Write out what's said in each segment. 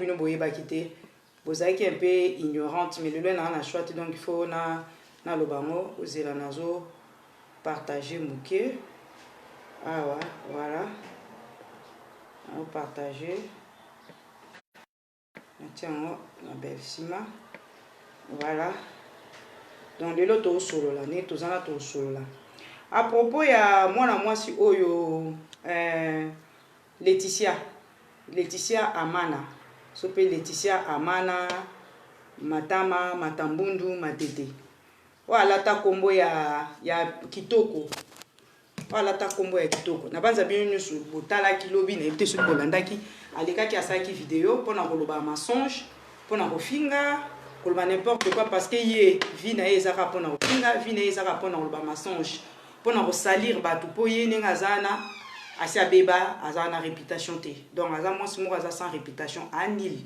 bino boye bakité bozaki un peu ignorante mais le na choix donc il faut na lobango ozela nazo partager muke. Ah ouais, voilà. On partager. Tiens, la belle cima. Voilà. Donc les lots solo là, né tous en a tous solo là. À propos il y a moi si oyo Laetitia Amana. Sope Laetitia Amana Matama Matambundu Matete. Voilà ta combo ya kitoko. Voilà ta combo ya kitoko. Na banza bien nyusu botala ki lobi na epte so bolandaki aleka ki asaki vidéo pour na koloba mensonge, pour na kofinga, koloba n'importe quoi parce que ye vi na ezaka pour na kofinga, vi na ezaka pour na koloba mensonge, pour na salir batu po ye nenga zana asia beba azana réputation te. Donc azama mo aza sans réputation anil.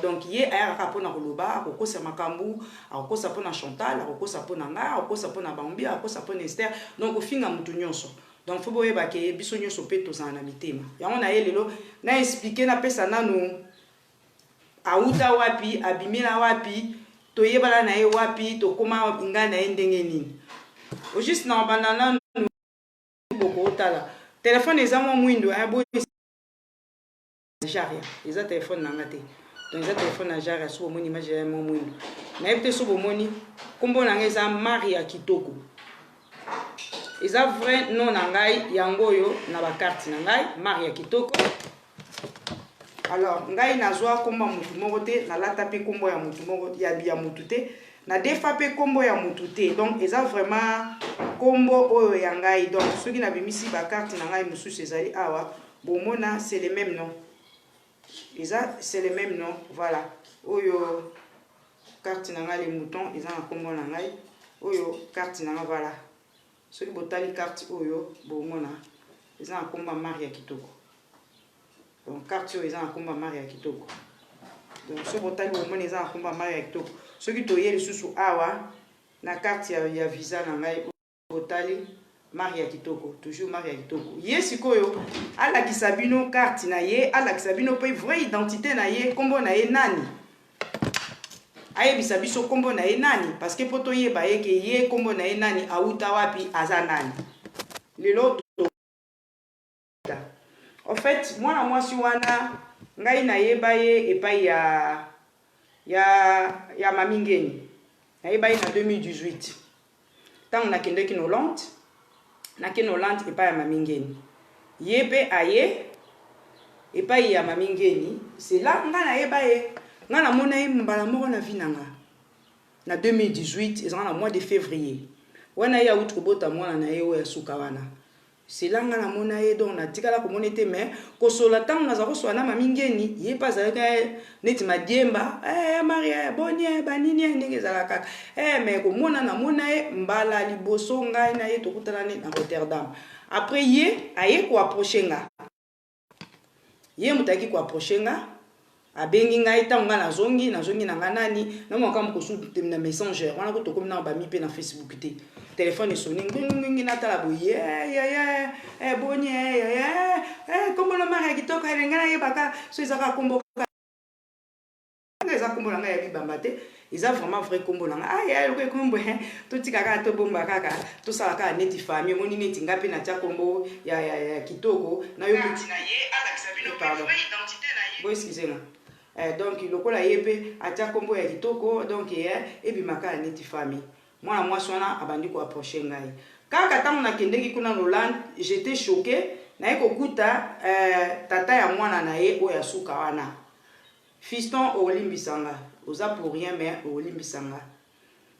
Donc ye ayaka pona koloba akokosa makambu akokosa pona Chantal akokosa pona nga akokosa pona Bambi akokosa pona Esther donc ofinga mutu nyonso donc faut boyeba ke biso nyonso pe tozana mitema yango na ye lelo na expliquer na pesa nanu auta wapi abimela wapi toyebala na ye wapi tokoma nga na ye ndenge nini o juste na banana boko otala téléphone ezamo mwindo abo jaria eza téléphone na ngate. Donc ça téléphone à jarre sur mon image à mon mouille. Mais peut-être sur mon moni, comme on a ça Maria Kitoko. Et ça vrai non nangai yangoyo na ba carte nangai Maria Kitoko. Alors ngai nazwa komba mutu morote na la taper kombo ya mutu morote ya bia mutute na defaper kombo ya mutute. Donc et ça vraiment kombo oyo yangai donc ceux qui n'avaient mis si ba carte nangai musu cezali awa bomona c'est les mêmes noms. C'est le même nom, voilà. Oyo carte nanga les moutons, ils ont un combo nangai. Oyo carte nanga voilà. Ceux qui botali carte oyo bomona, ils ont un combo Maria Kitoko. Donc carte ils ont un combo Maria Kitoko. Donc ceux qui botali bomona ils ont un combo Maria Kitoko. Ceux qui toyé le sous awa na carte ya visa nangai botali Maria Kitoko, toujours Maria Kitoko. Yes, koyo, ala kisabino carte na ye, ala kisabino pe vraie identité na ye, kombo na ye nani. Aye bisabiso kombo na ye nani, parce que poto ye ba ye ke ye kombo na ye nani, auta wapi aza nani. Lelo en fait, moi si wana ngai na ye ba ye et pa ya mamingeni. Na ye ba ye na 2018. Tant na kende ki no Hollande. Nakeno Hollande et pas ya mamingeni. Yebe aye et pas ya mamingeni. C'est là nga na yeba ye. Nga na mona ye mbala moko na vinanga. Na 2018, ils ont le mois de février. Wana ya outre bota mwana na ye oya sukawana. C'est là nga na mona ye donc na tikala ko monete mais ko sola tang na zako swana mamingeni, ye pas zalaka neti madiemba, Maria bonnie banini ndenge zalaka. Mais ko mona na mona ye mbala liboso ngai na ye tokutana ne na Rotterdam. Après ye aye ko approcher nga. Ye mutaki ko approcher nga. Abengi ngai tanga na zongi na nganani na mwaka mkosu na messenger wana ko tokomi na ba mi pe na Facebook te. Téléphone sonné ngi na tala boye bonye kombo na Maria Kitoko ngana ye baka so ezaka kombo eza kombo nga ya bibamba te eza vraiment vrai kombo nga ko kombo to tikaka to bomba kaka to sala ka neti famille moni neti ngapi na tia kombo ya Kitoko na yo na ye ala kisabino pe identité na ye bo excusez-moi. Donc lokola yebe atia kombo ya Kitoko donc et bimaka neti famille. Moi la moi sona abandi ko approcher ngai. Kaka tango na kendeki kuna Hollande, j'étais choqué na ekokuta tata ya mwana na ye oya suka wana. Fiston olimbisanga, oza pour rien mais olimbisanga.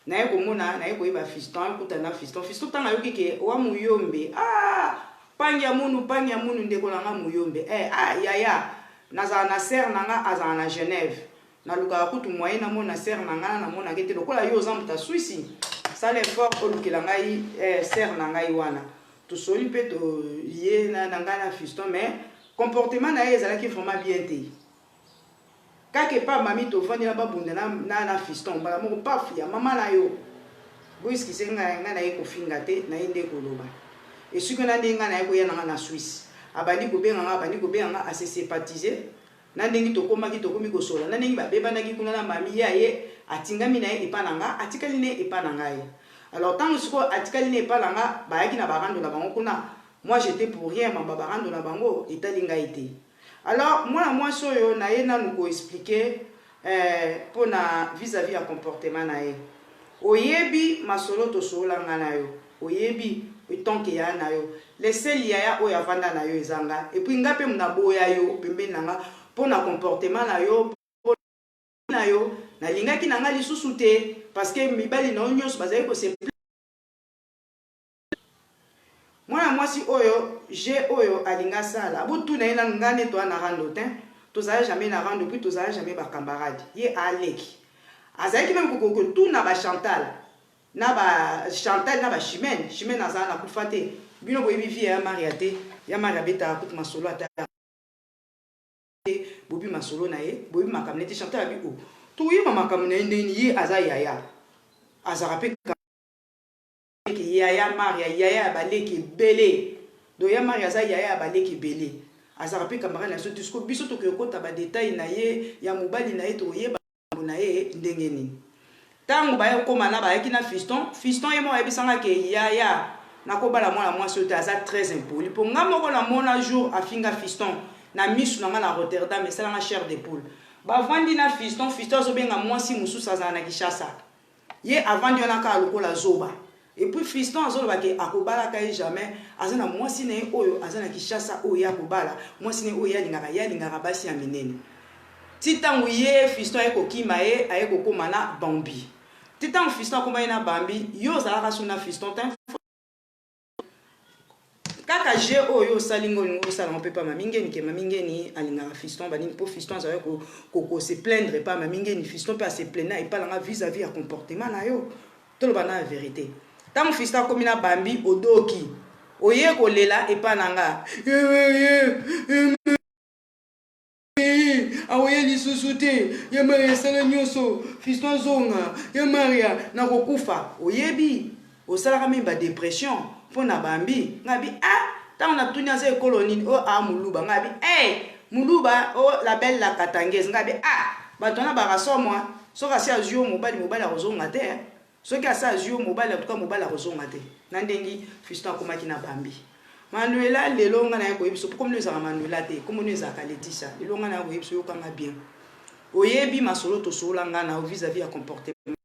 Na ekomona na ekoyeba fiston kuta na fiston tanga yoki ke wa muyombe. Panya munu ndeko na nga muyombe. Yaya naza na ser nanga aza na Genève. Na luka kutu moyen na mona ser nanga na mona kete lokola yo zamta Suisse. Ça l'effort au lukela ngai ser nanga wana. To soli pe to lié na nanga na fiston mais comportement na ezala ki vraiment bien te. Kake pa mami to fandi na babunda na fiston bala moko paf ya mama na yo. Boiski senga nga na eko finga te na inde koloba. Et ce que na ndenga na eko ya na Suisse. Abandi ko benga assez sympathiser nandengi tokomaki tokomi kosola nandengi babebandaki kuna na mami ye atingami na ye epa na nga atikali ne epa na ngai. Alors tant que atikali ne epa na nga bayaki na barando na bango kuna moi j'étais pour rien mamba barando na bango etali ngai te. Alors moi soyo na ye nanu ko expliquer pour na vis-à-vis à comportement na ye oyebi masolo tosola nga na yo oyebi etonke ya na yo leseli ya oyo avanda na yo ezanga et puis ngape muna boya yo pembeni na nga pona comportement na yo na lingaki na nga lisusu te parce que mibali na nyonso bazali ko se mwana mwasi oyo je oyo alinga sala butu na ina ngane to na rando te tozala jamais na rando puis tozala jamais ba camarade ye aleki azali même ko tout na ba Chantal na ba Chimène azala na kufate bino boyebi vie ya Maria te ya Maria beta kut masolo ata bobi masolo na ye bobi makamnete Chantal abi o to ye mama kamne ndeni ye azaya ya azarape yaya Maria yaya baleki belé do ya Maria za yaya baleki belé azarape camarade na so tusko biso to ko ta ba détail na ye ya mobali na ye to ye ba na ye ndengeni tango ba yo koma na ba yaki na fiston ye mo ebisanga ke yaya nakobala mwana mwasi oyo aza très impoli mpo nga moko na mona jour afinga fiston na misu na nga na Rotterdam esalanga chair de poule bavandi na fiston azobenga mwasi mosusu azala na Kinshasa ye avandi wana kaka lokola zoba et puis fiston azoloba ke akobalaka ye jamais aza na mwasi na ye oyo aza na Kinshasa oyo ya kobala mwasi na ye oyo yalingaka basi ya minene ti ntango ye fiston aye kokima ye aye kokóma na Bambi ti ntango fiston akóma ye na Bambi yo ozalaka so na fiston te kaka je oyo osalingo olingo osala mpe pa mamingeni ke mamingeni alingaka fiston banini mpo fiston azali ko se plaindre pa mamingeni fiston mpe ase plaindre epalanga vis-à-vis ya comportement na yo toloba na vérité ntango fiston akomi na Bambi odoki oye kolela epa na nga awoye lisusu te ya Maria esala nyonso fiston zonga ya Maria nakokufa oyebi osalaka meme badepression mpo na Bambi ngabi ntango na tuni aza ekolo nini o muluba ngabi muluba o la belle la katangese ngabi bato wana bakasomwa soki asi azwi yo mobali akozonga te soki asi azwi yo mobali atuka mobali akozonga te na ndengi fiston akomaki na Bambi Manuela lelo nga na ye koyebi so po komi ezaka Manuela te komi ezaka Leticia lelo nga na ye koyebi so yokanga bien oyebi masolo tosola nga na vis-à-vis ya comportement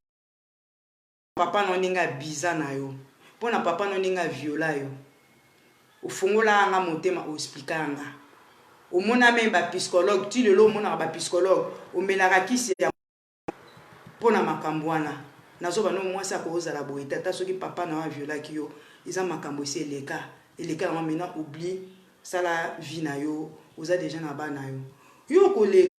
papa no ndinga biza na yo pona papa no ndinga viola yo ofungola nga motema oexplika nga omona même ba psychologue ti lelo omona ba psychologue omelaka kisi ya pona makambo wana nazoba no mwasi akozala boye tata soki papa na wa viola ki yo eza makambo esi eleka na maintenant oublie sala vie na yo oza déjà na bana yo koleka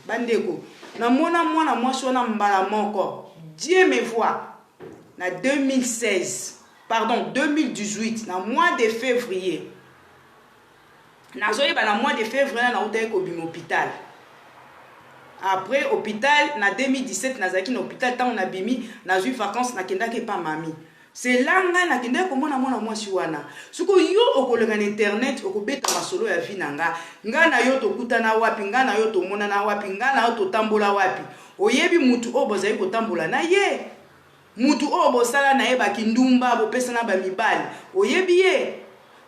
bandeko na mona mwana mwasi wana mbala moko Dieu me voit na 2018 na mois de février nazoyeba na mois de février na utaye kobima hôpital après hôpital na 2017 nazalaki na hôpital ntango nabimi nazwi vacances nakendaki epa mami c'est là nga nakendaki komona mwana mwasi wana siko yo okolenga na internet okobeta masolo ya vie na nga na yo tokutana wapi nga na yo tomonana wapi nga na yo totambola wapi oyebi mutu oyo bozali kotambola na ye mutu oyo bosala na ye bakindumba bopesana bamibali oyebi ye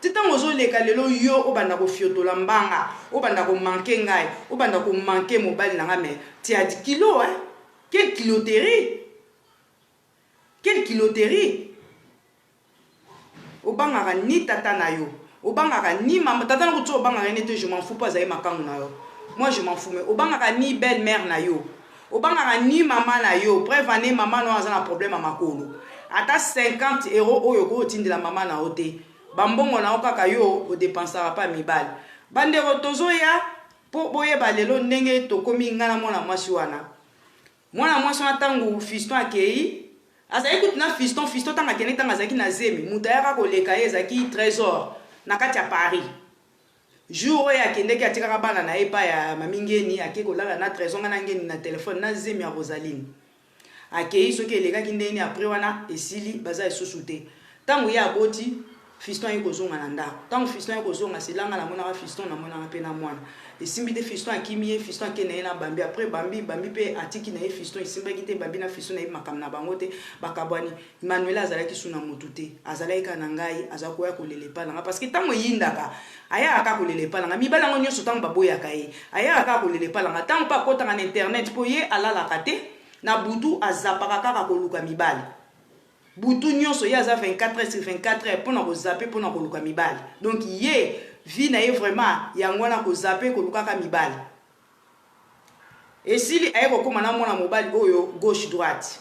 ti ntango ozoleka lelo yo obanda kofiotola mbanga obanda komanke ngai obanda komanke mobali na nga me ti adi kilo quelle kiloterie obangaka ni tata na yo obangaka ni mama tata na kutu obangaka ne te je m'en fous pas azali makangu na yo moi je m'en fous mais obangaka ni belle mère na yo obangaka ni mama na yo preuve ane mama no aza na problème ya makolo ata 50 € oyo kootindela mama na yo te bambongo na yo kaka yo odepensaka pa mibali bandeko tozoya mpo boyeba lelo ndenge tokomi nga na mwana mwasi wana ntango fiston akei azali kutu na fiston ntango akende ntango azalaki na zemi moto ayaka koleka ye ezalaki trésor na kati ya Paris jour oyo akendeki atikaka bana na ye pa ya mamingeni ake kolala na trésor nga na ngeni na telefone na zemi ya Rosaline akei soki elekaki ndeni apres wana esili baza esusu te ntango ye aboti fiston ayi kozonga na ndako ntango fiston ayi kozonga silanga namonaka fiston namonaka mpe na mwana esimbi te fiston akimi ye fiston ake na ye na bambi après bambi mpe atiki na ye fiston esimbaki te bambi na fiston na ye makambo na bango te bakabwani Manuela azalaki su na motu te azalaki ka na ngai aza koya kolela epai nanga parce que ntango eyindaka ayaka kaka kolela epai nanga mibali yango nyonso ntango baboyaka ye ayaka kaka kolela epai nanga ntango mpe akotaka na internet mpo ye alalaka te na butu azapaka kaka koluka mibali butu nyonso ye aza 24 sur 24 mpona kozape mpona koluka mibali donc ye vi na ye vraiment yango wana kozape kolukaka mibali esili aye kokóma na mwana mobali oyo gauche droite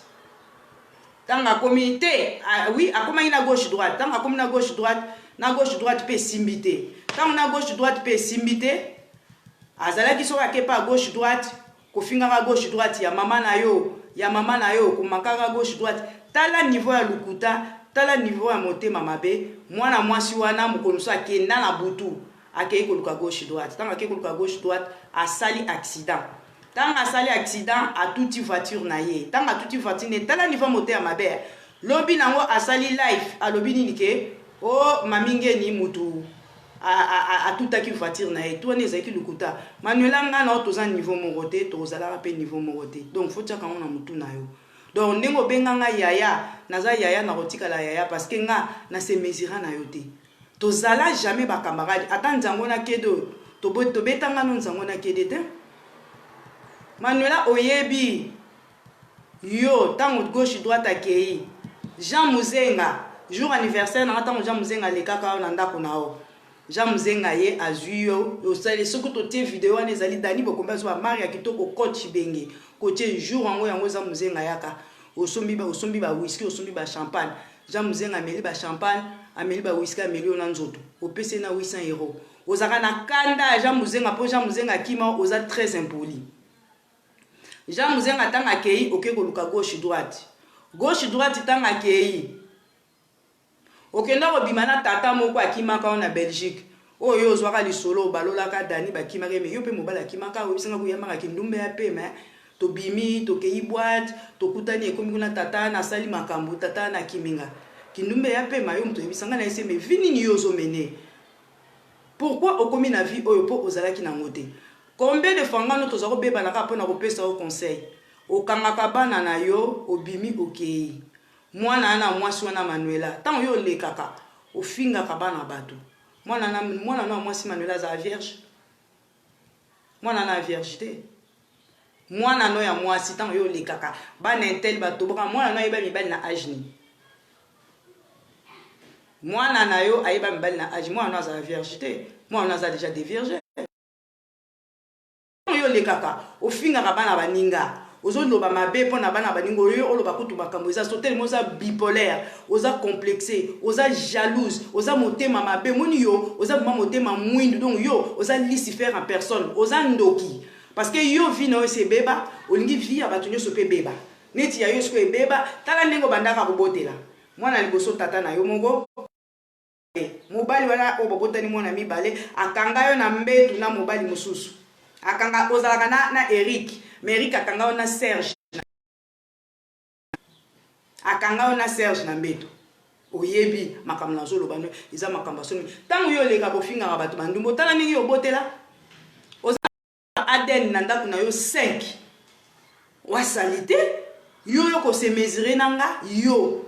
ntango akomi te oui akomaki na gauche droite ntango akomi na gauche droite mpe esimbi te ntango na gauche droite mpe esimbi te azalaki soki akepa a gauche droite kofingaka gauche droite ya mama na yo komakaka gauche droite tala niveau ya lukuta tala niveau ya motema mabe mwana mwasi wana mokolo so akenda na butu akei koluka gauche droite ntango akei koluka gauche droite asali accident ntango asali accident atuti voiture na ye ntango atuti voiture ne tala niveau motema mabe lobi nango asali live alobi nini ke o mamingeni mutu atutaki voiture na ye to wana ezalaki lukuta Manuela nga na toza niveau moko te tozalaka mpe niveau moko te donc faut tiaka ngo na mutu na yo donc ndenge obenga nga yaya naza yaya na kotikala yaya parce que nga na se mesura na yo te tozala jamais bakamarade ata nzango na kedo tobetanga no nzango na kede te Manuela oyebi yo tango gauche droite akei Jean Muzenga jour anniversaire na tango Jean Muzenga lekaka na ndako na o Jean Muzenga ye azwi yo osali soki totie video wana ezali Dani Bokombe so ba Maria kitoko coach benge kotie jour yango Jean Muzenga yaka osombi ba whisky osombi ba champagne Jean Muzenga ameli ba champagne ameli ba whisky ameli na nzoto opese na 800 euros ozaka na kanda Jean Muzenga po Jean Muzenga kima oza très impoli Jean Muzenga tanga kei oke koluka gauche droite tanga kei okenda kobima na tata moko akimaka na Belgique oyo ozwaka lisolo balolaka Dani bakimaka me yo pe mobala akimaka obisinga kuyamaka kindumbe ya pema tobimi tokei boîte tokutani ekomi kuna tata na sali makambo tata na kiminga kindumbe ya pema yo mto ebisanga na ese me vini ni yozo mene pourquoi okomi na vie oyo po ozalaki na ngote combien de fois ngano tozako beba na ka pona kopesa au conseil okangaka bana na yo obimi okei mwana na mwasi wana Manuela tango yo lekaka ofingaka bana bato mwana na mwasi Manuela za vierge mwana na vierge te mwana no ya mwasi tango yo lekaka bana intel bato boka mwana no ayeba mibali na âge ni mwana na yo ayeba mibali na âge mwana no za vierge te mwana no za déjà des vierges tango yo lekaka ofingaka bana baninga ozoloba mabe pona bana baningo yo oloba kutu makambo eza so tellement oza bipolaire oza complexé oza jalouse oza motema mabe moni yo oza bima motema mwindu donc yo oza Lucifer en personne oza ndoki parce que yo vi na yo se beba olingi vi ya bato nyonso pe beba neti ya yo siko ebeba tala ndenge bandaka kobotela mwana liboso tata na yo moko mobali wana o babotani mwana mibale akanga yo na mbetu na mobali mosusu akanga ozalaka na Eric mais Eric akanga na Serge na mbetu oyebi makambo na zolo bano iza makambo soni tango yo leka bofinga bato bandumbo tala mingi obotela oza Aden na ndako na yo 5 wasalite yo ko se mesurer nanga yo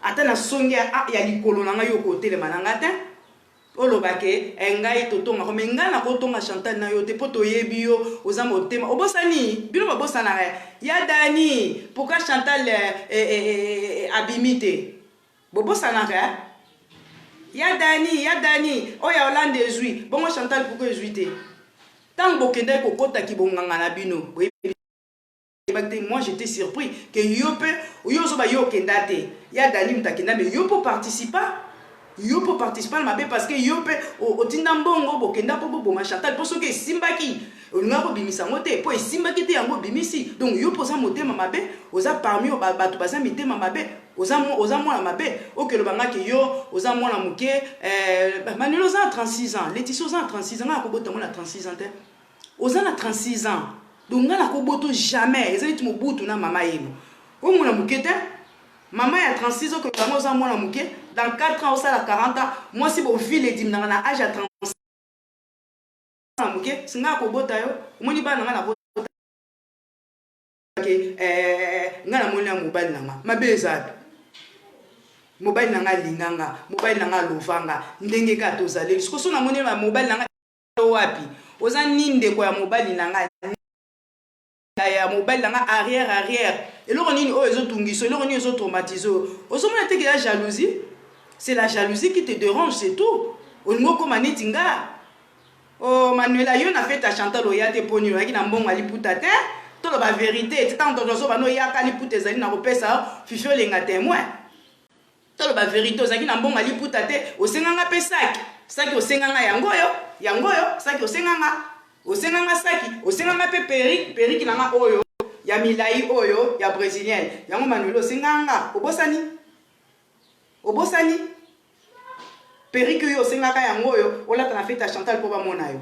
ata na songe ya likolo nanga yo ko telema nanga te olobake engai totonga ko menga na kotonga Chantal na yo te poto yebi yo oza motema obosani bino babosana ya Dani pourquoi Chantal abimite bobosana ya Dani oya Hollande zui bongo Chantal pourquoi zuite tant bokende ko kota ki bonganga na bino moi j'étais surpris que yo pe yo so ba yo kendate ya Dani mtakenda mais yo pour participer mabe parce que yo pe otinda mbongo bokenda po boma Chantal po soki esimbaki olinga ko bimisa ngote po esimbaki te yango bimisi donc yo poza motema mabe oza parmi bato baza mitema mabe oza mwana mabe okelo bangaki yo oza mwana muke Manuel oza 36 ans Laetitia oza 36 ans nga kobota mona 36 ans te oza na 36 ans donc nga na koboto jamais ezali tu mobutu na mama yeno o mwana muke te Maman il y a 36 ans que maman oza mwana muke dans 4 ans osala 40 ans moi si bo ville edimnanga na âge à 36 ans muke singa kobota yo omoni bana nga na bota ke nga na moni ya mobali nanga mabe ezabi mobali nanga linganga mobali nanga lovanga ndenge ka tozaleli sikoso na moni mobali nanga wapi oza ninde ko ya mobali nanga ya mobile nanga arrière eloko nini oyo ezotungiso eloko nini ezotraumatize ozomona te que la jalousie c'est la jalousie qui te dérange c'est tout olingo koma neti nga o Manuela yo na fête à Chantal oya te poni oyaki na mbongo aliputa te toloba vérité tant tozo bano yaka liputa ezali na kopesa fifi olenga témoin toloba vérité ozaki na mbongo aliputa te osenganga pe saki osenganga yango yo saki osenganga saki osenganga pe periki nanga oyo ya milai oyo ya brésilienne yango Manuel osenganga obosani periki yo osengaka yango oyo olata na fête à Chantal po bamona yo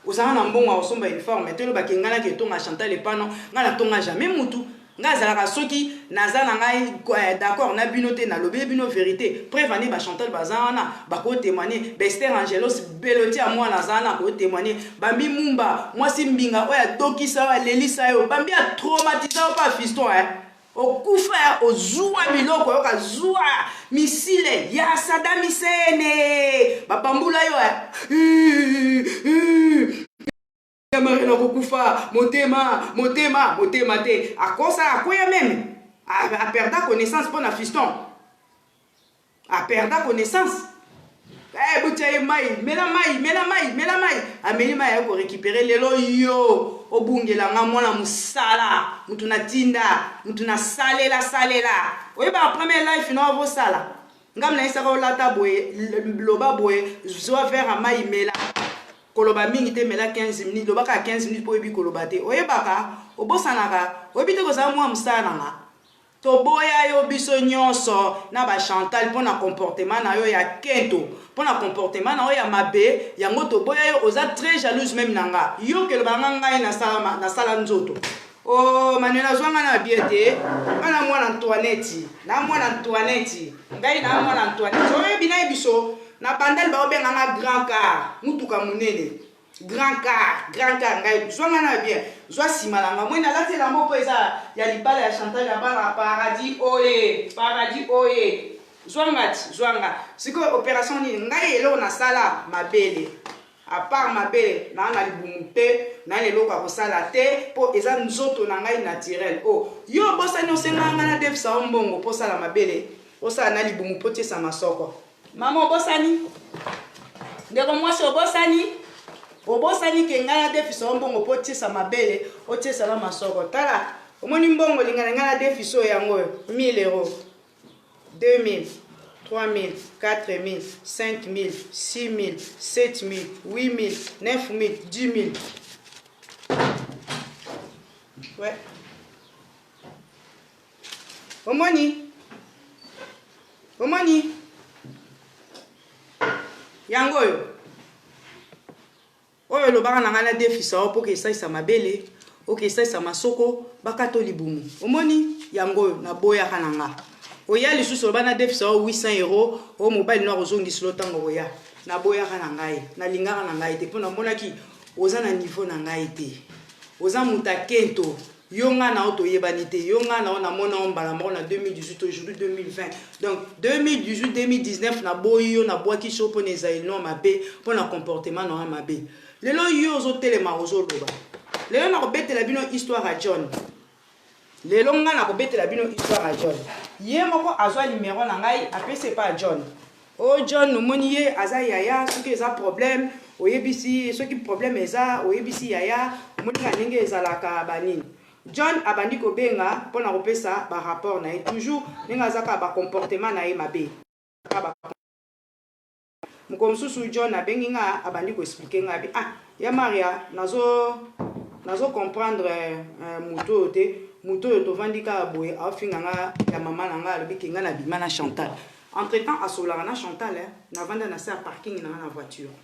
osanga na mbongo osomba uniforme te lo bakengana ke tonga Chantal epano ngana tonga jamais mutu nga zalaka soki naza na ngai d'accord na bino te na lobe bino vérité preuve ane ba Chantal bazana ba ko témoigner Bester Angelos beloti a moi nazana ko témoigner bambi mumba moi si mbinga oya dokisa wa lelisa yo bambi a traumatiser pas fiston okufa ozua miloko yo kazua misile ya Saddam Hussein bapambula yo Marina kokufa motema te akosa akoya même a perdre connaissance pour na fiston a perdre connaissance bouteille mai mela mai ameli mai ko récupérer lelo yo obungela nga mwana musala mutu na tinda mutu na salela oyeba premier life no avo sala ngam na isa ko lata boye loba boye zo faire a mai mela koloba mingi te mela 15 minutes lobaka 15 minutes po ebi koloba te oyebaka obosanaka oyebi te kozala mwa mosala nga toboya yo biso nyonso na ba Chantal pona comportement na yo ya kento pona comportement na yo ya mabe yango toboya yo oza très jalouse même nanga yo keloba ngai na sala nzoto o Manuela zwanga na biete ana mwana Antoinette ngai na mwana Antoinette oyebi na biso na bandel ba obenga nga grand car mutuka munene grand car ngai zwanga na bien zwa simalanga mwena lati la moko eza ya libala ya Chantal ya bala paradis oye zwanga siko opération ni ngai elo na sala mabele à part mabele na libumu te na lelo ka kosala te po eza nzoto na ngai naturel yo bosani osenganga na defisa mbongo po sala mabele osala na libumu po tiesa masoko mama obosani ndeko mwasi obosani ke ngai na defisa mbongo po tiesa mabele otiesa na masoko tala omoni mbongo lingana ngai na defiso yango 1000 euros 2000 3000 4000 5000 6000 7000 8000 9000 10000 ouais omoni yango oyo lobaka na ngana defisa o poke esaisa mabele oke esaisa masoko bakato libumu omoni yango na boya kananga oya lisusu lobana defisa o 800 euros o mobile noir ozongisi lotango boya na boya kana ngai na lingaka na ngai te pona monaki oza na niveau na ngai te oza mutakento yonga na auto yebanité yonga na ona mona ombala moko na 2018 aujourd'hui 2020 donc 2018 2019 na boyo na boaki shopo neza ino mabe pona comportement na mabe lelo yo zo telema ozo loba lelo na kobetela bino histoire à John lelo nga na kobetela bino histoire à John ye moko azwa numéro na ngai apese pas John John nomoni ye aza yaya soki eza problème oyebisi soki problème eza oyebisi yaya omoni ka ndenge ezalaka banini John abandi kobenga pona kopesa ba rapport na ye toujours ninga zaka ba comportement na ye mabe mukomsusu John abengi nga abandi ko expliquer nga bi ya Maria nazo comprendre muto to vandika boye afinga nga ya mama na nga alobi kinga na bima na Chantal entre temps asolaka na Chantal na vanda na sa parking na voiture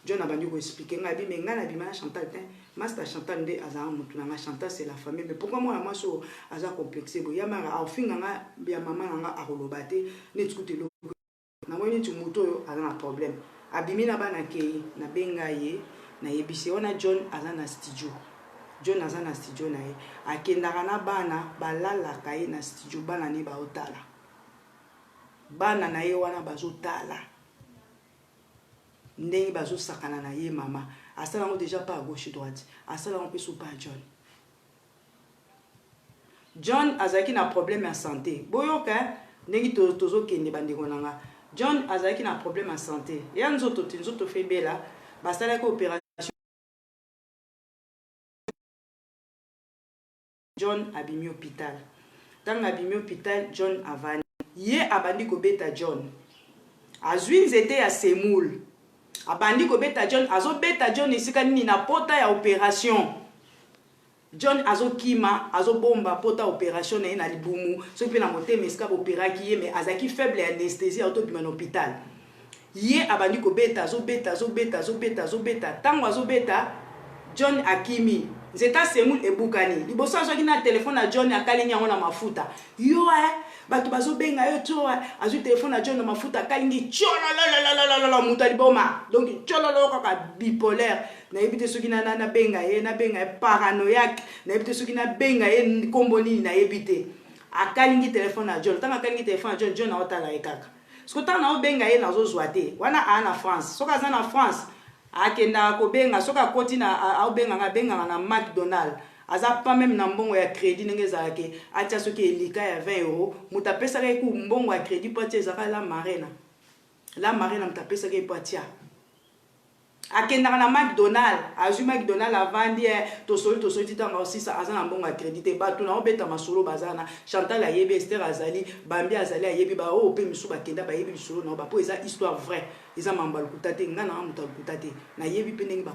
John a bandu ko expliquer ngabi mais ngana bima Chantal tin master Chantal nde azana mutu na Chantal c'est la famille mais pourquoi moi moi so aza complexé bo yamara au fin nga ya maman nga akolobate ne tukute lo na moni tu muto yo azana problème abimi na bana kei na benga ye na yebisi ona John azana studio John azana studio na ye akendaka na bana balalaka ye na studio bana ne ba otala bana na ye wana bazotala ndenge bazo sakana na ye mama asala ngo déjà pas à gauche droite asala ngo peso pas John John azaki na problème ya santé boyoka ndenge tozo kende bandeko nanga John azaki na problème ya santé ya nzoto febela basala ko opération John abimi hôpital tanga abimi hôpital John avani ye abandi ko beta John azwi nzete ya semoule abandi ko beta John azo beta John esika nini na pota ya opération John azo kima azo bomba pota opération na libumu so pe na motema esika opéraki ye mais azaki faible anesthésie auto bima na hôpital ye abandi ko beta azo beta tango azo beta John akimi nzeta semoule ebukani liboso azoki na telefone na John akali nyango na mafuta yo bato bazo benga yo to azu telefone na John na mafuta kalingi chololololololo mutali boma donc chololo kaka bipolaire na yebite soki na benga ye paranoïaque na yebite soki na benga ye kombo nini na yebite akalingi telefone na John tanga akalingi telefone na John na otala ekaka siko tanga na benga ye na zo zwate wana ana France soka za na France akenda ko benga soka koti na benga na McDonald's aza pas même na mbongo ya crédit ndenge ezalaki atia soki elika ya 20 €, mutu apesaka ku mbongo ya crédit po atia ezalaka la marina mutu apesaka ye po atia akendaka na McDonald's azwi McDonald's avandi tosoli titanga osisa aza na mbongo ya crédit te bato na obeta masolo bazana Chantal ayebi Esther azali Bambi azali ayebi ba o pe misu bakenda bayebi bisolo na ba po eza histoire vraie eza mambala kutate ngana na mutu kutate na yebi pe ndenge ba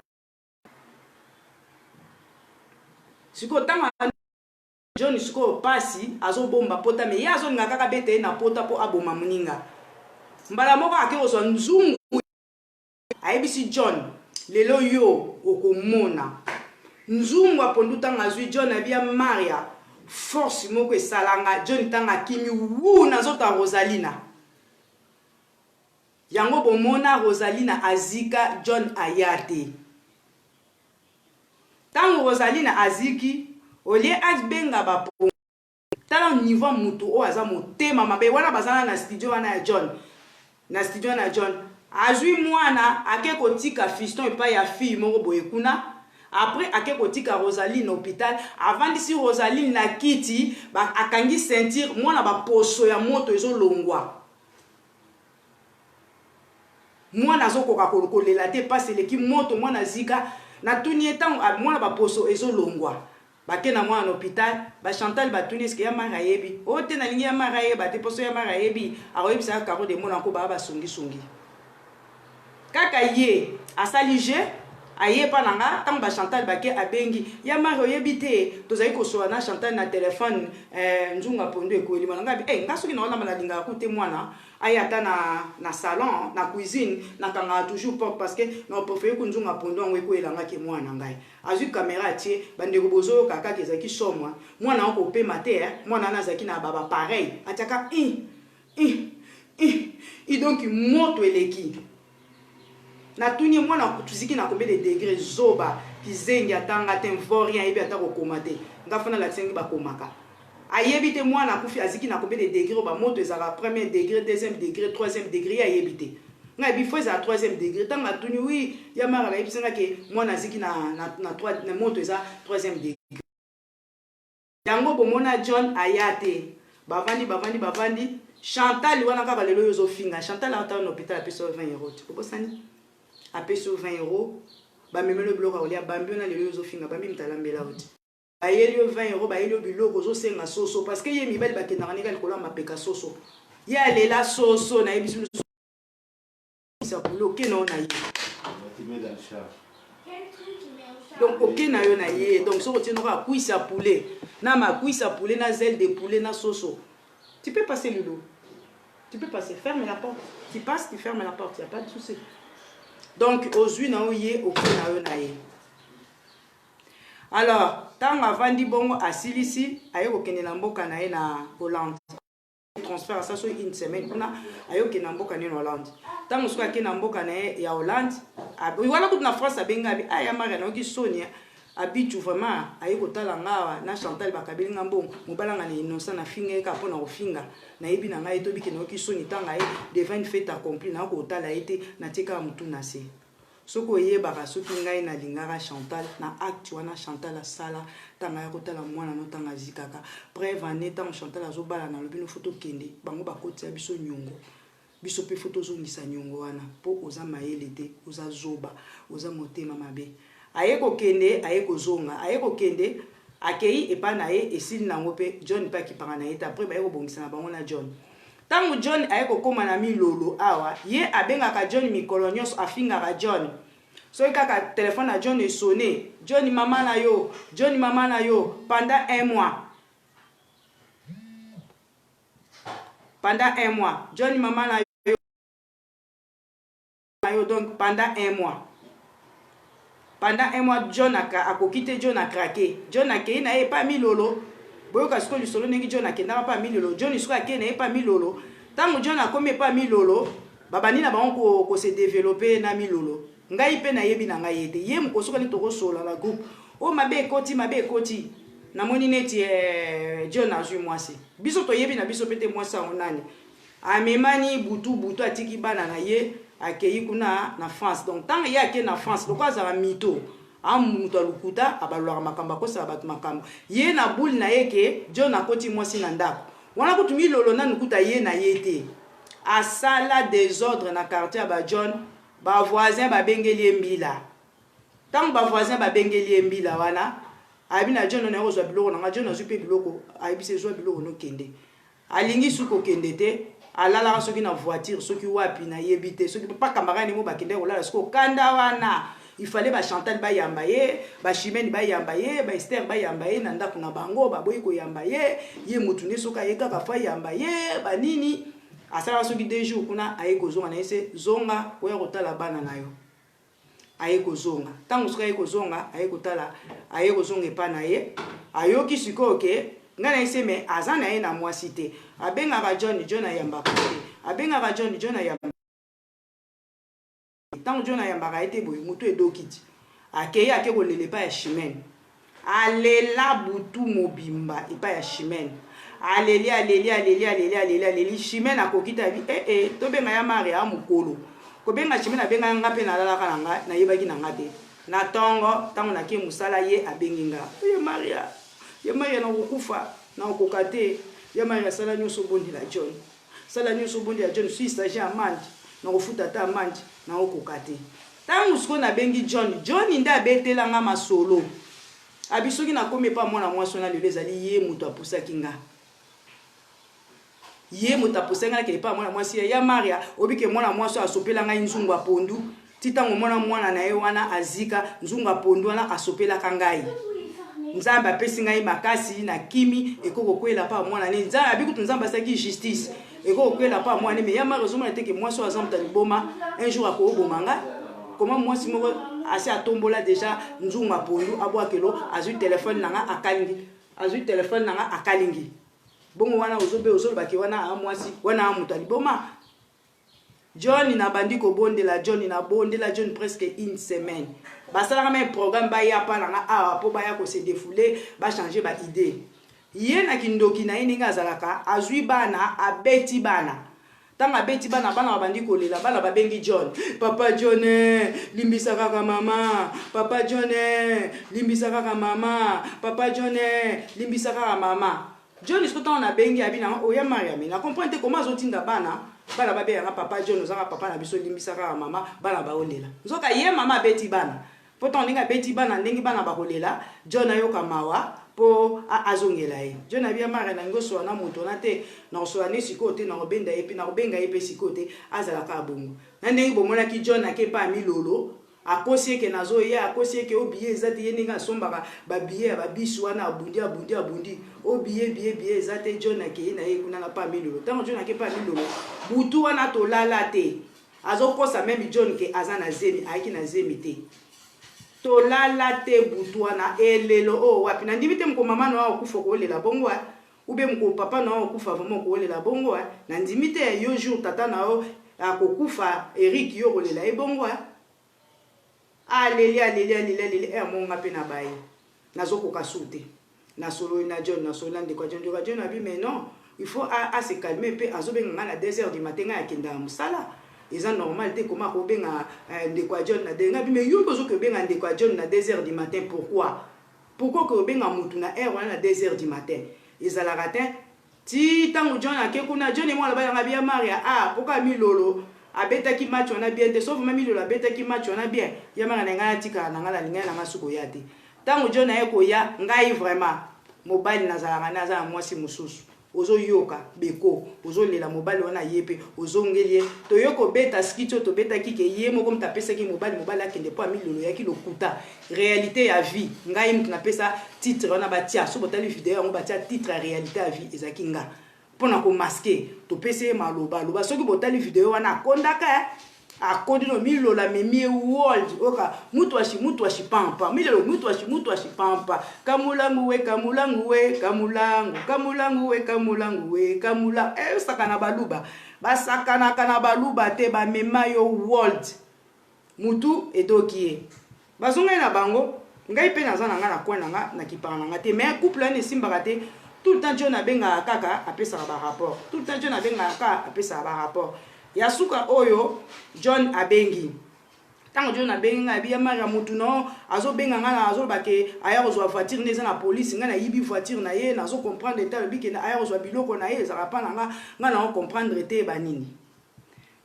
siko tanga John siko pasi azo bomba pota me yazo ngaka kaka bete na pota po aboma muninga mbala moko akeozwa nzungu ayebisi John lelo yo okomona nzungu apondu tanga azwi John abia Maria force moko esalanga John tanga kimi wu na zota Rosalina yango bomona Rosalina azika John ayate tango Rosalina aziki olie benga ba tala niveau mutu o aza motema mabe wana bazana na studio wana ya John azwi mwana ake kotika fiston epa ya fille moko boye kuna après ake kotika Rosaline hôpital avandisi Rosaline na kiti akangi ceinture mwana ba poso ya moto ezolongwa mwana azokoka kolela te passe leki moto mwana zika na tuni etango mwana ba poso ezolongwa bake na mwana hôpital ba Chantal batuni eske ya mara yebi o te na lingi ya mara yeba te poso ya mara yebi akoyebisa karo de mona ko ba songi kaka ye asalije aye pa nanga tango ba Chantal bake abengi ya mara oyebite tozali kosoa na Chantal na téléphone nzunga pondo ekoeli mananga ngasoki na ona malalinga kute mwana ayata na salon na cuisine na kanga toujours porte parce que na préféré ko nzunga pondo ngo ekoelanga ke mwana ngai azui caméra tie bande ko bozo kaka kezaki somwa mwana ko pema te mwana nazaki na baba pareil ataka donc moto eleki na tuni mwana tuziki na combien de degrés zoba kizengi atanga te vorien yebi atako komate ngafuna la tsengi bakomaka ayebi te mwana kufi aziki na combien de degrés ba moto ezaka premier degré deuxième degré troisième degré ayebi te ngai bifo za troisième degré tanga tuni oui ya mara la yebisanga ke mwana aziki na moto eza troisième degré yango bomona John ayate bavandi Chantal wana kaka lelo yozo finga Chantal ata na hôpital apeso 20 €. Kobosani apeso 20 €. Ba memelo biloko olia bambi na lelo yozo finga bambi mtalambela oti. Bayeli 20 €, bayeli biloko zo senga soso parce que ye mibali bakenda kanika likolo mapeka soso. Ya lela soso na yebisu ça bloqué non na ye. Donc aucun na yo na ye donc so retient ka kuisa poulet na ma kuisa poulet na zèle de poulet na soso. Tu peux passer le lot. Tu peux passer, ferme la porte. Tu passes, tu fermes la porte, il n'y a pas de souci. donc ozwi na oye oke na yo na ye. Alors tant avandi bongo asilisi aye kokende na mboka na ye na Hollande, transfert ça sur une semaine kuna ayo ke na mboka na Hollande. Tant mosuku ake na mboka na ye ya Hollande wala kutu na France abenga bi aya mara na oki Sonia abitu vraiment aye kotala ngawa na Chantal bakabeli ngambongo mobalanga na innocent na finga ka pona ofinga na yebi na ngai tobi ke na oki Sonia tanga ye devant une fête accomplie na ko tala ete na tika mutu na se. Soko yebaka soki ngai na lingara Chantal na acte wana Chantal asala tanga ya kotala mwana no tanga zikaka preuve ane tanga Chantal azobala na lobi no photo kende bango bakoti ya biso nyongo biso pe photo zongisa nyongo wana po oza mayele te oza zoba oza motema mabe aye kokende aye kozonga aye kokende akei epa na ye esili nango pe John pa kipanga na ye ta après baye kobongisa na bango na John. Tangu John aye kokoma na milolo awa ye abengaka John mikolo nyonso afingaka John. So kaka téléphone na John sonné, John maman na yo, John maman na yo pendant un mois. Pendant un mois, John maman na yo donc pendant un mois. Pendant un mois John a quitté, John a craqué. John a kei na ye pas milolo. Boyoka siko li solo nengi John a kenda pas milolo. John siko a kei na ye pas milolo. Tangu John a komi pas milolo, babani na bango ko se développer na milolo. Ngai pe na yebi na ngai ete ye mokosoka ni toko sola la groupe o mabe ekoti na moni neti John azui mwasi biso to yebi na biso pete mwasi onani amemani butu atiki bana na ye akei kuna na France. Donc tant ye ake na France lokwa za mito amuto lukuta abalwa makamba ko sa batu makamba ye na boule na yeke John akoti mwasi na ndako wana kutumi lolo na nukuta ye na yete asala désordre na quartier ba John. Ba voisin ba bengeli mbila. Tant ba voisin ba bengeli mbila wana, abina John na ozwa biloko na John azupe biloko, abise zwa biloko no kende. Alingi suko kende te, alala soki na voiture, soki wapi na yebite, soki papa camarade mo ba kende olala suko kanda wana. Il fallait ba Chantal ba yambaye, ba Chimène ba yambaye, ba Esther ba yambaye na ndako na bango, ba boyi ko yambaye, ye mutune soka ye kaka fa yambaye, ba nini. Asala soki 2 jours kuna aye kozonga na ese zonga oya kotala bana na yo aye kozonga tango soka aye kozonga aye kotala aye kozonga epa na ye ayoki siko ke ngana ese me azana ye na mwasi te abengaka John ayambaka te abengaka John ayambaka tango John ayambaka ete boye mutu edokiti akei ake kolele pa ya Chimène alela butu mobimba epa ya Chimène aleli Chimène akokita bi to benga ya Maria mukolo ko benga Chimène abenga nga pe na lala kana na yebaki na ngate na tongo tango na ke musala ye abenginga ye Maria na kukufa na okokate ye Maria sala nyoso bondi la John sala nyoso bondi ya John suis stagiaire amandi na kofuta ta amandi na okokate tango siko na bengi John nda betela nga masolo abisoki na komi pa mwana mwasi na lelo ezali ye muto apusa kinga ye muto apusa nga kele pa mwana mwasi ya Maria obike mwana mwasi asopela nga nzungu apondu titango mwana na ye wana azika nzungu apondu wana asopela kangai nzamba apesi ngai makasi na kimi ekoko kwela pa mwana ne nzamba abikutu nzamba saki justice ekoko kwela pa mwana me ya Maria zomona teke mwasi azamta liboma un jour akoboma nga comment moi si moko assez atombola déjà nzunga pondu abwakelo azui téléphone nanga akalingi bongo wana ozobe ki wana mwasi wana amutali boma John na bandi ko bondela John presque une semaine basala même programme ba ya pa nanga awa po ba ya ko se défouler ba changer ba idée ye na kindoki na ininga zalaka azui bana abeti bana tanga beti bana bandi kolela bana babengi John papa John limbisa kaka mama papa John limbisa kaka mama papa John limbisa kaka mama John iskoto na bengi abina oya Maria na comprendre comment zotinda bana babenga papa John ozanga papa na biso limbisa kaka mama bana baolela nzoka ye mama beti bana pourtant ninga beti bana ndengi bana bakolela John ayoka mawa po azongela ye John abia Maria na ngoso na moto na te na so ani sikote na obenda epi na obenga epi sikote azala ka bongo na ndengi bomona ki John akepa milolo akosi eke nazo ye akosi eke obiye ezati ye ninga sombaka ba biye ba bisu wana abundi obiye ezati John ake na ye kuna na pa milolo tango John akepa milolo butu wana to lala te azokosa même John ke aza na zemi ayaki na zemi te tolala te butwana elelo o wapi na ndimi te mko mama no akufa kolela bongo ube mko papa no akufa vraiment kolela bongo na ndimi te yo jour tata na o akokufa Eric yo kolela ebongo aleli monga pe na baye nazokoka sute na solo na John na solo ndeko John abi mais non il faut à se calmer pe azobenga na 2h du matin ya kenda musala eza normal te comment ko benga ndeko John na denga bi mais yo bozo ko benga ndeko John na 2h du matin pourquoi ko benga mutu na heure na 2h du matin ezala ratin ti tango John akekuna John mo la ba ya Maria pourquoi mi lolo abetaki match on a bien te sauf même lolo abetaki match on a bien ya mara nga tika na ngala linga na suko ya te tango John ayeko ya ngai vraiment mobile nazala mwasi mususu ozo yoka beko ozo lela mobile wana yepe ozo ngelie to yoko beta skito to beta kike yemo comme ta pesa ki mobile akende po amilolo yaki lokuta réalité ya vie ngai mtu na pesa titre wana batia so botali vidéo ngo batia titre ya réalité ya vie ezaki nga pona ko masquer to pesa maloba soki botali vidéo wana kondaka akondi no milola memi world oka mutu ashi pampa milolo mutu ashi pampa kamulangu we sakana baluba basakana kana baluba te ba mema yo world mutu edokie bazonga na bango ngai pe naza na nga na kwana nga na kipana nga te mais couple ne simbaka te tout le temps John abenga kaka apesa ba rapport tout le temps John abenga kaka apesa ba rapport yasuka oyo John abengi tango John abengi nga biya mara mutu no azo benga nga azo bake aya kozwa voiture neza na police nga na yibi voiture na ye nazo comprendre ta biki na aya kozwa biloko na ye za rapana nga na comprendre te banini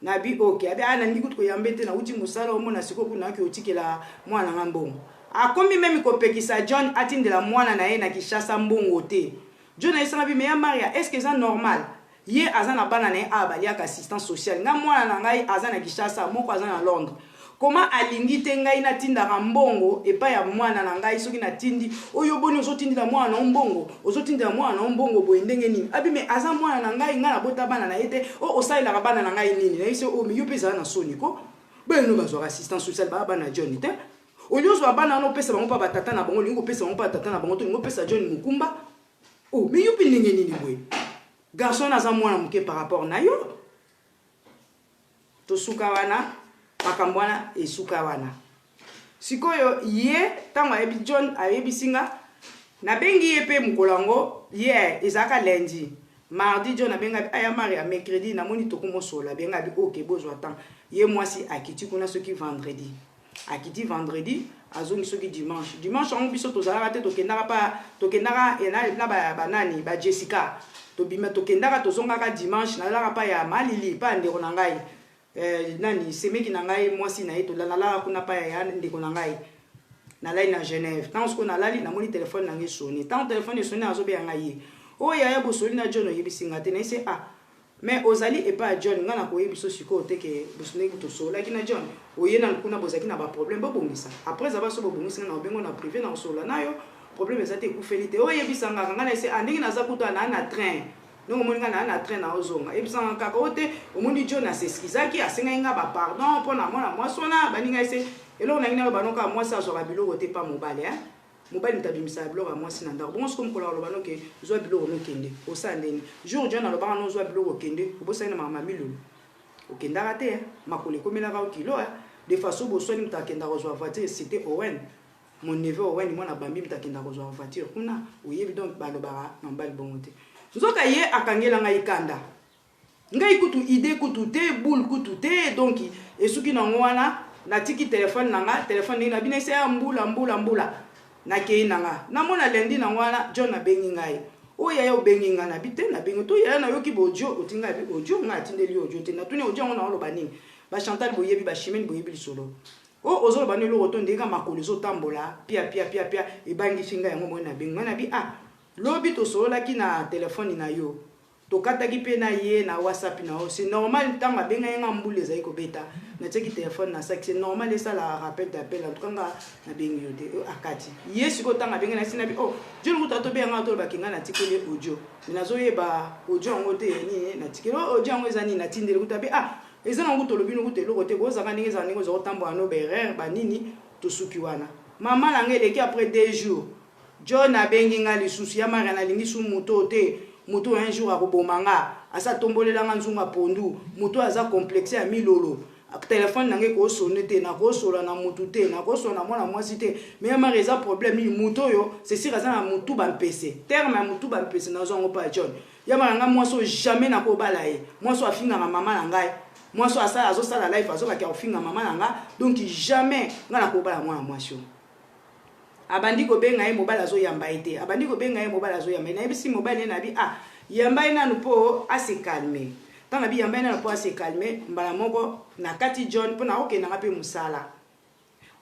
na bi okay abi ana ndikutu ko yambete na uti musala omona siko kuna ki otikela mwana nga mbongo akomi meme ko pekisa John atindela mwana na ye na Kishasa mbongo te John ayesanga bi meya Maria est-ce que c'est normal ye azana bana na abali ya assistance sociale nga mwana na ngai azana Kishasa moko azana Londres comment alingi te ngai na tinda mbongo epa ya mwana na ngai soki na tindi oyo boni ozotindila mwana na mbongo ozotindila mwana na mbongo boye ndenge nini abi me aza mwana na ngai nga na bota bana na yete osalila bana na ngai nini na ise o mi yo pesa na soni ko beno bazwa assistance sociale ba bana John te oliozo bana no pesa bango pa batata na bango lingo pesa bango pa tata na bango to lingo pesa John mukumba mi yo ndenge nini boye garçon aza mwana muke par rapport na yo to suka wana makambwana esuka wana sikoyo ye tango ayebi John ayebi singa na bengi ye pe mukolango ye ezaka lundi mardi John abenga aya Maria mercredi na moni tokumo sola benga bi OK bozwa temps ye mwasi akiti kuna soki vendredi akiti vendredi azongi soki dimanche on biso tozala te tokendaka na banani ba Jessica tobima tokendaka tozongaka dimanche na laka pa ya malili pa ndeko na ngai nani semeki na ngai mwasi na eto la kuna pa ya ndeko na ngai na lai na Genève tant ce qu'on a lali na moni téléphone na ngai sonné tant téléphone sonné azobe ya ngai o ya bosoli na John oyebisinga te na ise mais ozali et pas John ngana ko yebiso siko te ke bosone to sola ki na John oyena kuna bozaki na ba problème bobongisa après ça va so bobongisa na obengo na privé na sola nayo problème ezate kufelite oyebisanga ngana ise andingi na zakuta na train donc moninga na train na ozonga ebisanga kaka ote omoni John aseskizaki asenga inga ba pardon pona mona mwasona baninga ise elo na ngina banoka mwasa azoka biloko te pa mobale mobali mutabimisa biloko mwasi na ndako bon ce comme kola lobano ke zwa biloko no kende osandeni jour John alobanga no zwa biloko kende obosana mama milulu okendaka te makole komela ka kilo de façon bosoni mutakenda kozwa voiture c'était Owen mon neveu Owen mwana bambi mutakenda kozwa voiture kuna oyebi donc balobaka na mbali bongo te nzoka ye akangela ngai kanda ngai kutu idée kutu te boule kutu te donc esuki na ngwana na tiki téléphone nanga téléphone na bina se mbula na kei nanga na mona lendi na ngwana John abengi ngai oya yo bengi ngana bite na bengi to ya na yoki bojo otinga bi ojo nga tindeli ojo te na tuni ojo ngona oloba nini ba Chantal boyebi ba Chimène boyebi lisolo ozo loba nelo oto ndeka makolo zo tambola pia ebangi singa yango mo na bengi ngana bi lobi to solola ki na téléphone na yo to kataki pe na ye na WhatsApp na c'est normal tanga benga nga mbule za iko beta na teki téléphone na sac c'est normal ça la rappel d'appel en tout cas na bengi yo de akati yesu ko tanga benga na sina bi je luta to be nga to ba kinga na tikele audio na zo yeba audio ngo te ni na tikelo audio ngo ezani na tindele kuta be eza na nguto lobi nguto eloko te ko zaka ndenge za ndenge zo tambola no berer banini to suki wana mama na ngeleki après 2 jours John abengi nga lisusu ya mara na lingi su moto te moto un jour akobomanga asa tombolela nga nzunga pondu moto aza complexe ya milolo téléphone nange ko sonne te na ko sola na mutu te na ko sona mwana mwasi te mais mara eza problème ni moto yo c'est sûr aza na mutu ba mpese terme ya mutu ba mpese na zongo pa John ya mara nga mwaso jamais na ko bala ye mwaso afinga na mama na ngai mwaso asa azosala life azobaki afinga mama na nga donc jamais nga na ko bala mwana mwasi abandi ko benga ye mobala zo yamba ete abandi ko benga ye mobala zo yamba na ebisi mobala na bi yamba ina nupo ase calmer tanga bi yamba ina nupo ase calmer mbala moko na kati John pona oke na ngape musala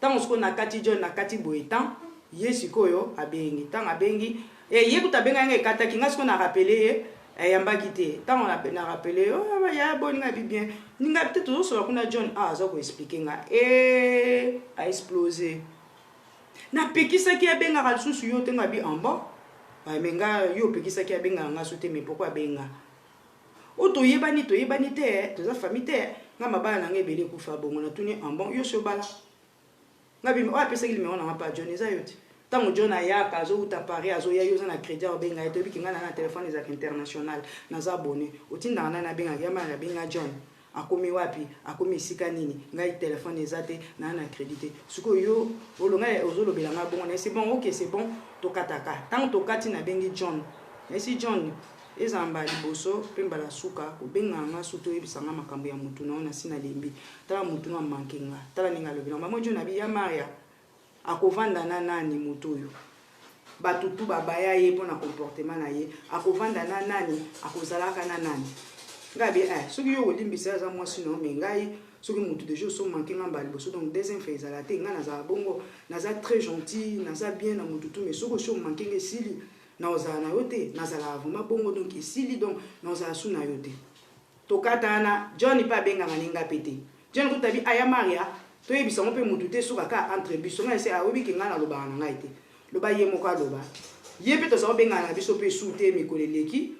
tango siko na kati John na kati boetan yesikoyo abengi tanga bengi ye kutabenga nge kata kinga siko na rappeler yamba kite tango na rappeler oh ya boni nga bi bien ninga peut-être zo so kuna John aza ko expliquer nga a exploser na pekisa ki abenga ka susu yo te ngabi en bas menga yo pekisa ki abenga nga soute mais pourquoi benga o to yebani te to za famille te nga mabala na ngebele kufa bongo na tuni en bon yo so bala ngabi o apesa ki numéro na pa John eza yo te tango John ayaka zo uta Paris azo ya yo za na crédit obenga eto biki nga na téléphone za international na za abonné otinda na benga ya mara benga John akomi wapi akomi sika nini ngai téléphone ezate na crédité suko yo olonga ozolobela nga bongo na c'est bon OK c'est bon tokataka tant tokati na bengi John merci John ezamba liboso pemba la suka ko benga nga suto ebisanga makambo ya mutu na ona sina lembi tala mutu na mankenga tala ninga lobela mama John abi ya Maria akovanda na nani mutu yo batutu babaya ye pona comportement na ye akovanda na nani akozalaka na nani ngabi soki yo olimbisa za mwasi no mengai soki mutu de jour so manqué ngamba liboso donc deuxième phase à la te nga naza bongo naza très gentil naza bien na mutu tout mais soko so manqué ngesili na oza na yote nazala vraiment bongo donc isili donc na oza su na yote tokatana John pa benga maninga pété John ko tabi aya Maria to yebisa mo pe mutu te soka ka entre biso nga ese awobi ki nga na loba na ngai te loba ye moka loba ye pe to so benga na biso pe soute mikoleleki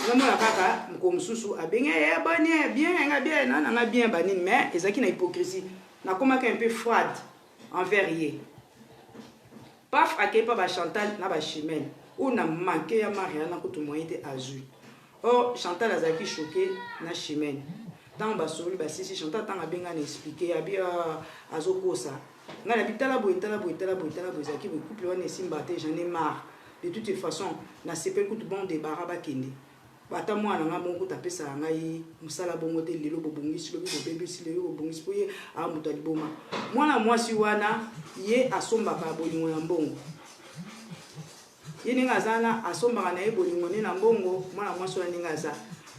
Namona kaka mkomsusu abenga ya bani bien nga bien na nga bien banini mais ezaki na hypocrisie na komaka un peu froide envers ye paf akepa ba Chantal na ba Chimène ou na manqué ya Maria na kutu moyete azui oh Chantal azaki choqué na Chimène tant ba soli ba sisi Chantal tant abenga na expliquer abia azokosa nga na bitala boy zaki be couple wana simbate j'en ai marre de toute façon na sepel kutu bon débarras ba kende bata mwana nga mongo tapesa ngai musala bongo te lelo bobongisi lobi bobebisi lelo bobongisi poye a mutu aliboma mwana mwasi wana ye asomba ba bolingo na mbongo ye ninga zana asomba na ye bolingo ne na mbongo mwana mwasi wana ninga za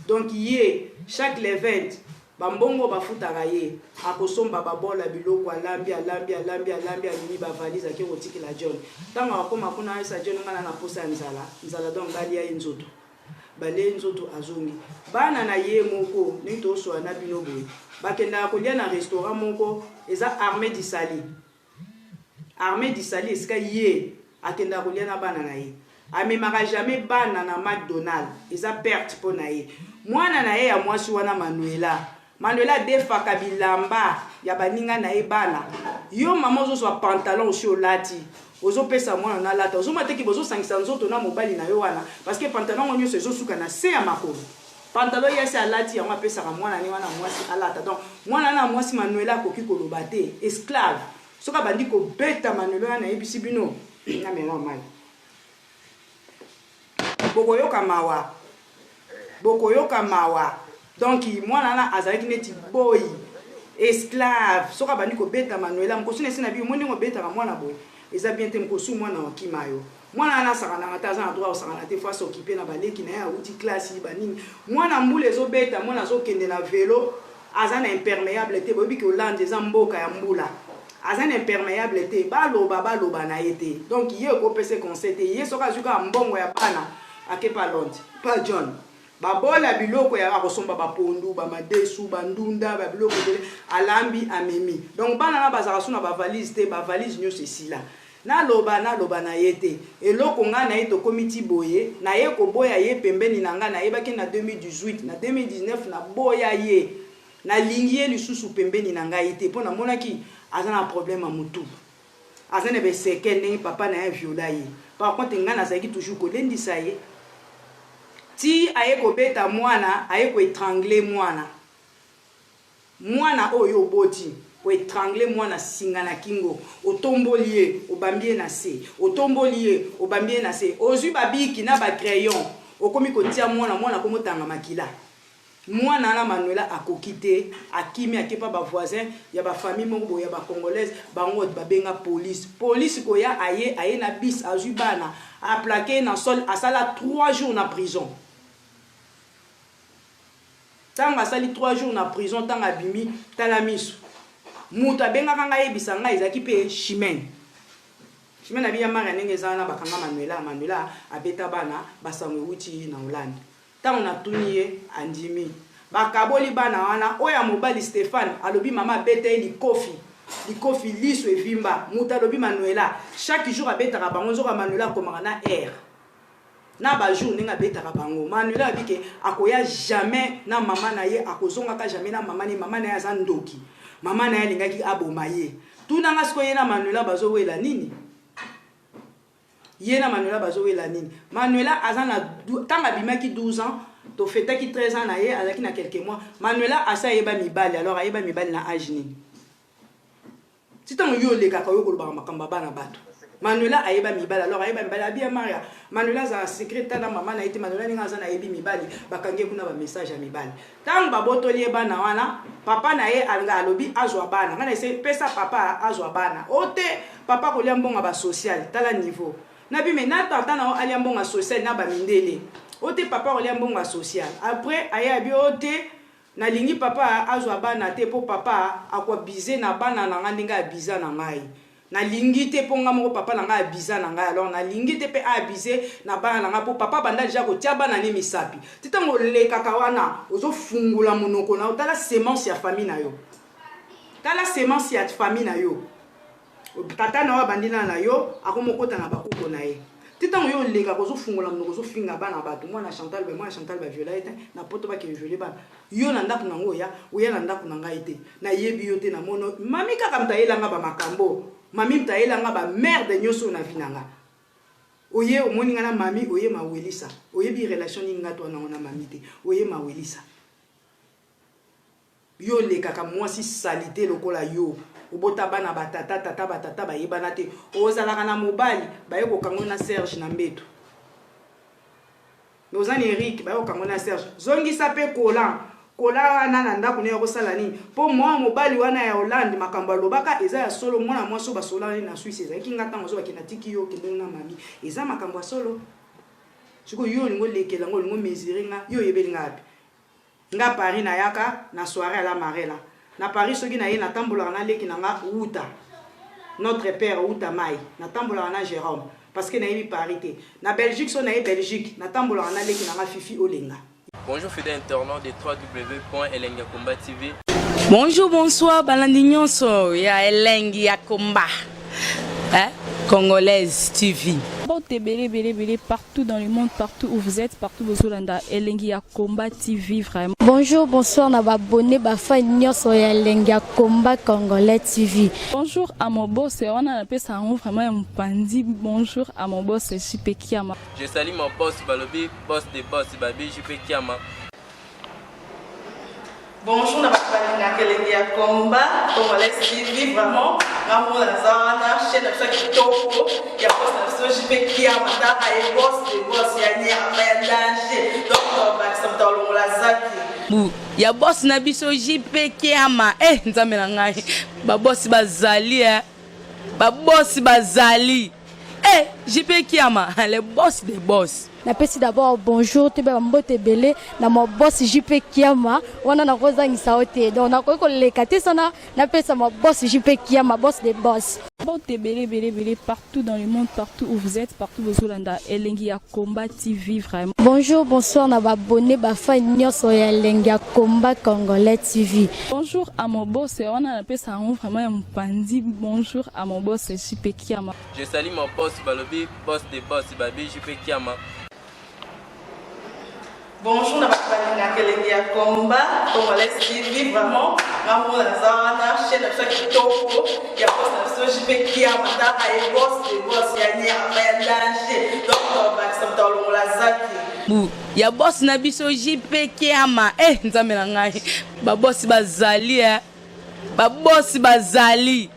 donc ye chaque le 20 ba mbongo bafutaka ye akosomba babola biloko alambi alini ba valise ke kotikela John tango akoma kuna isa John ngana na posa nzala donc bali ya nzoto bale nzoto azongi bana na ye moko ni to so na bino boye bakenda kolia na restaurant moko eza Armée du Sali eska ye akenda kolia na bana na ye amemaka jamais bana na McDonald eza perte po na ye mwana na ye ya mwasi wana Manuela defaka bilamba ya baninga na ye bana yo mama ozo so pantalon aussi olati ozo pesa mwana na lata ozo mateki bozo sangisa nzoto na mobali na yo wana parce que pantalon onyo se zo suka na se ya makolo pantalon yesi alati yango apesa ka mwana ni wana mwasi alata donc mwana na mwasi Manuela koki koloba te esclave soka bandi ko beta Manuela na yebisi bino na mema mai bokoyoka mawa donc mwana na azalaki neti boy esclave soka bandi ko beta Manuela mkosu nesi na bi moni ngo beta ka mwana boy eza bien te mkosu mwana wa kimayo mwana na sakana ngataza na droit osakana te fois s'occuper na baleki na ya uti classe banini mwana mbula ezo beta mwana zo kende na vélo azana imperméable te bobi ke Hollande eza mboka ya mbula azana imperméable te baloba na yete donc ye ko pese conseil te ye soka zuka mbongo ya bana akepa Londres pa John babola biloko ya akosomba bapondu bamadesu bandunda babiloko de alambi amemi donc bana na bazaka suna ba valise te ba valise nyo sesila na loba na yete eloko nga na ye to komiti boye na ye ko boya ye pembeni na nga na ye baki na 2018 na 2019 na boya ye na lingi ye lisusu pembeni na ngai te mpo namonaki aza na problème ya motu aza na besekele ndenge papa na ye viola ye par contre ngai nazalaki toujours kolendisa ye ti aye kobeta mwana aye koetrangle mwana oyo oboti koetrangle mwana singa na kingo otomboli ye obambi ye na se otomboli ye obambi ye na se ozwi babiki na bacrayon okomi kotia mwana komotanga makila mwana na Manuela akoki te akimi akepa ba voisin ya ba famille moko boya ba congolaise bango babenga police koya aye na bis azwi bana a plaqué na sol asala 3 jours na prison tanga asali 3 jours na prison tanga bimi tala miso mutu abengaka ngai yebisa ngai ezaki pe chimene abiya mari ndenge eza na bakanga Manuela abeta bana basango wuti na Hollande tango na tuni ye andimi bakaboli bana wana oya mobali Stéphane alobi mama abeta ye likofi liso evimba mutu alobi Manuela chaque jour abetaka bango nzoka Manuela akomaka na air na ba jour ndenge abetaka bango Manuela abike akoya jamais na mama na ye akozongaka jamais na mama na ye aza ndoki mama na ye alingaki aboma ye tunanga siko ye na Manuela bazowela nini ye na Manuela bazowela nini Manuela aza na tanga bimaki 12 ans to fetaki 13 ans na ye azaki na quelques mois Manuela asa yeba mibali alors ayeba mibali na âge nini titango yo lekaka yo kolobaka makamba bana bato Manuela ayeba mibali alors ayeba mibali abia Maria Manuela za secrétaire na mama na ite Manuela ninga za na yebi mibali bakange kuna ba message ya mibali tango babotoli ye bana wana papa na ye alobi azwa bana ngana ese pesa papa azwa bana ote papa kolia mbonga ba social tala niveau na bi mena tata na alia mbonga social na ba mindele ote papa kolia mbonga social après aya bi ote na lingi papa azwa bana te po papa akwa bize na bana na ngandinga biza na ngai na lingi te ponga moko papa na ngai biza na ngai alors na lingi te pe abize na bana na ngai po papa banda déjà ko tia bana ni misapi titango le kaka wana ozo fungula monoko na tala semence ya famille na yo tala semence ya famille na yo tata na wa bandina na yo akomokota na bakuko na ye titango yo leka kozo fungula monoko zo finga bana bato mwana Chantal ba Violette na poto ba ke violer bana yo na ndaku nango ya oya na ndaku na ngai te na yebi yo te na mono mami kaka mtayela nga ba makambo mami mtayela nga ba merde nyoso na vinanga oye omoni nga na mami oye mawelisa oye bi relation ni nga to na mami te oye mawelisa yo leka ka mwasi salite lokola yo obota bana batata bayebana te ozalaka na mobali baye kokango na Serge na mbeto nozani Eric baye kokango na Serge zongisa pe kola wana na ndako ne kosala nini po mwa mobali wana ya Hollande makambo alobaka eza ya solo mwana mwaso basola na Suisse eza kinga tango zo bakina tiki yo kendo na mami eza makambo ya solo siko yo lingo lekela ngo lingo mesurer yo yebeli ngapi nga Paris na yaka na soirée à la Marella na Paris soki na ye na tambola na leki na nga Uta notre père Uta Mai na tambola na Jérôme parce que na yebi Paris te na Belgique so na ye Belgique na tambola na leki na nga Fifi Olenga. Bonjour fidèles internautes de www.elengiakomba TV. Bonjour, bonsoir, balandi nyonso ya Elengiakomba. Congolaise TV. Belé partout dans le monde, partout où vous êtes, partout où vous êtes, Elengiakomba TV vraiment. Bonjour, bonsoir, na abonné ba fa nyonso ya Elengiakomba Congolais TV. Bonjour à mon boss, on a appelé ça vraiment un pandi. Bonjour à mon boss, JP Kiama. Je salue mon boss Balobi, boss de boss Babi JP Kiama. Bonjour, na Elengiakomba Congolais TV vraiment. Ramon Lazana, chaîne de Kitoko, il y a boss de JP Kiama, et boss de boss, il y a un danger. Donc, on va s'en parler la zaki. Ya boss na biso JP Kiama nzambe na ngai ba boss bazali ba boss bazali JP Kiama le boss des boss. Napesi d'abord bonjour te ba mbote belé na mo boss JP Kiama wana na kozangisa ote donc na ko lekate sana napesa mo boss JP Kiama boss des boss. Belé partout dans le monde, partout où vous êtes, partout où vous êtes, Elengiakomba TV vraiment. Bonjour, bonsoir, na abonné ba fa nyonso ya Elengiakomba Congolais TV. Bonjour à mon boss, on a appelé ça vraiment un pandi. Bonjour à mon boss JP Kiama. Je salue mon boss Balobi, boss de boss Babi JP Kiama. Bonjour, na balinga kelengi ya combat, congolais TV vraiment. Ngamu la zana, chaîne na chaque kitoko, ya boss na so JP Kiama, ta ay boss de boss ya nya ya danger. Donc ba ça dans la zaki. Bu ya boss na biso JP Kiama. Nzambe na ngai. Ba boss bazali ba boss bazali.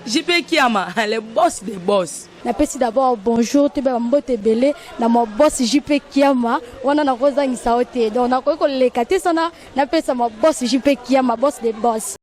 JP Kiama, le boss des boss. Napesi d'abord bonjour te ba mbote belé na mo boss JP Kiama wana na kozangisa ote donc na ko lekate sana napesa mo boss JP Kiama boss des boss.